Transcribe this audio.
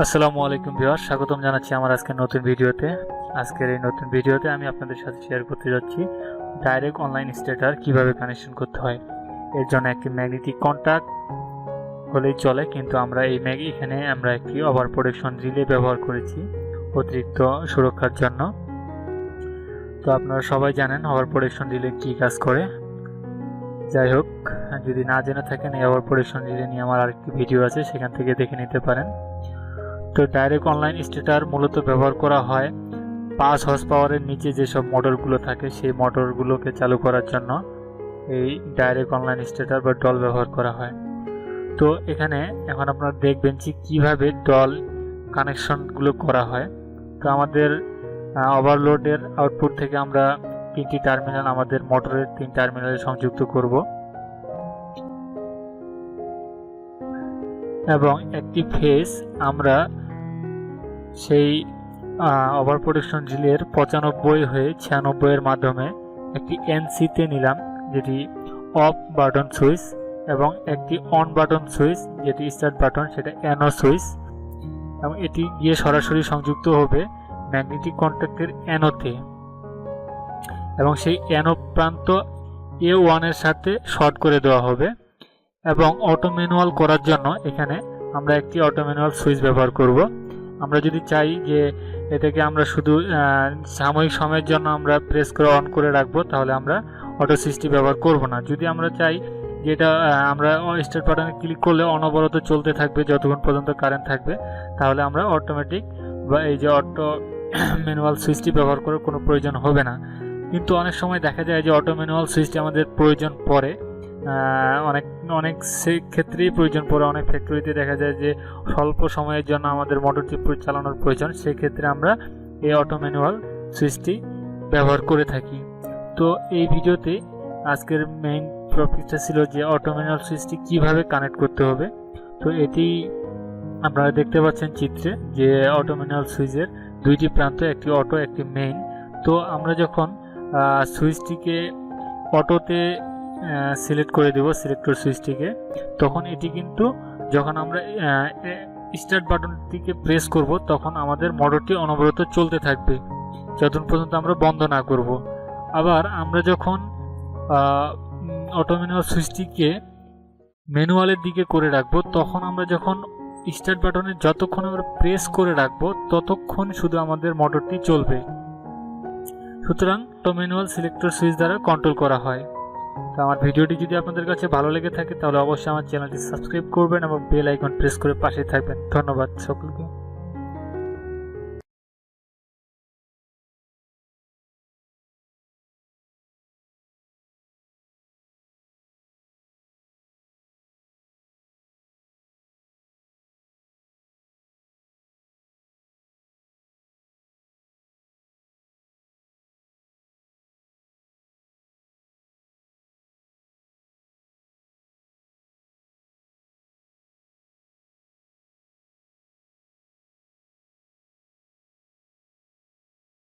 আসসালামু আলাইকুম ভিউয়ার্স, স্বাগতম জানাচ্ছি আমার আজকের নতুন ভিডিওতে। আজকের এই নতুন ভিডিওতে আমি আপনাদের সাথে শেয়ার করতে যাচ্ছি ডাইরেক্ট অনলাইন স্ট্যাটার কিভাবে কানেকশন করতে হয়। এর জন্য একটি ম্যাগনেটিক কন্ট্যাক্ট হলেই চলে, কিন্তু আমরা এখানে আমরা একটি ওভার প্রোটেকশন রিলে ব্যবহার করেছি অতিরিক্ত সুরক্ষার জন্য। তো আপনারা সবাই জানেন ওভার প্রোটেকশন রিলে কী কাজ করে। যাই হোক, যদি না জেনে থাকেন এই ওভার প্রোটেকশন রিলে নিয়ে আমার আরেকটি ভিডিও আছে, সেখান থেকে দেখে নিতে পারেন। তো ডাইরেক্ট অনলাইন স্ট্যাটার মূলত ব্যবহার করা হয় 5 হর্স পাওয়ারের নিচে যেসব মোটরগুলো থাকে সেই মোটরগুলোকে চালু করার জন্য এই ডাইরেক্ট অনলাইন স্ট্যাটার বা ডল ব্যবহার করা হয়। তো এখানে এখন আপনারা দেখবেন যে কীভাবে ডল কানেকশনগুলো করা হয়। তো আমাদের ওভারলোডের আউটপুট থেকে আমরা 3টি টার্মিনাল আমাদের মোটরের 3 টার্মিনালে সংযুক্ত করব এবং একটি ফেজ আমরা সেই ওভার প্রোটেকশন রিলের 95 হয়ে 96 এর মাধ্যমে একটি এনসিতে নিলাম, যেটি অফ বাটন সুইচ, এবং একটি অন বাটন সুইচ যেটি স্টার্ট বাটন, সেটা এনও সুইচ, এবং এটি গিয়ে সরাসরি সংযুক্ত হবে ম্যাগনেটিক কন্ট্যাক্টের এনোতে, এবং সেই এনো প্রান্ত A1 এর সাথে শর্ট করে দেওয়া হবে। এবং অটো ম্যানুয়াল করার জন্য এখানে আমরা একটি অটো ম্যানুয়াল সুইচ ব্যবহার করব। আমরা যদি চাই যে এটাকে আমরা শুধু সাময়িক সময়ের জন্য আমরা প্রেস করে অন করে রাখবো, তাহলে আমরা অটো সুইচটি ব্যবহার করব না। যদি আমরা চাই যে এটা আমরা স্টার্ট বাটনে ক্লিক করলে অনবরত চলতে থাকবে যতক্ষণ পর্যন্ত কারেন্ট থাকবে, তাহলে আমরা অটোমেটিক বা এই যে অটো ম্যানুয়াল সুইচটি ব্যবহার করার কোনো প্রয়োজন হবে না। কিন্তু অনেক সময় দেখা যায় যে অটো ম্যানুয়াল সুইচটি আমাদের প্রয়োজন পড়ে, অনেক ক্ষেত্রেই প্রয়োজন পড়ে। অনেক ফ্যাক্টরিতে দেখা যায় যে স্বল্প সময়ের জন্য আমাদের মোটরটি চালানোর প্রয়োজন, সেক্ষেত্রে আমরা এই অটো ম্যানুয়াল সুইচটি ব্যবহার করে থাকি। তো এই ভিডিওতে আজকের মেইন টপিকটা ছিল যে অটো ম্যানুয়াল সুইচটি কিভাবে কানেক্ট করতে হবে। তো এটি আপনারা দেখতে পাচ্ছেন চিত্রে যে অটো ম্যানুয়াল সুইচের 2টি প্রান্ত, একটি অটো একটি মেইন। তো আমরা যখন সুইচটিকে অটোতে সিলেক্ট করে দেব সিলেক্টর সুইচটিকে, তখন এটি কিন্তু যখন আমরা স্টার্ট বাটনটিকে প্রেস করব তখন আমাদের মোটরটি অনবরত চলতে থাকবে যতক্ষণ পর্যন্ত আমরা বন্ধ না করব। আবার আমরা যখন অটো ম্যানুয়াল সুইচটিকে ম্যানুয়ালের দিকে করে রাখবো, তখন আমরা যখন স্টার্ট বাটনে যতক্ষণ আমরা প্রেস করে রাখবো ততক্ষণ শুধু আমাদের মোটরটি চলবে। সুতরাং অটো ম্যানুয়াল সিলেক্টর সুইচ দ্বারা কন্ট্রোল করা হয়। তো আমার ভিডিওটি যদি আপনাদের কাছে ভালো লেগে থাকে তাহলে অবশ্যই আমার চ্যানেলটি সাবস্ক্রাইব করবেন এবং বেল আইকন প্রেস করে পাশে থাকবেন। ধন্যবাদ সকলকে।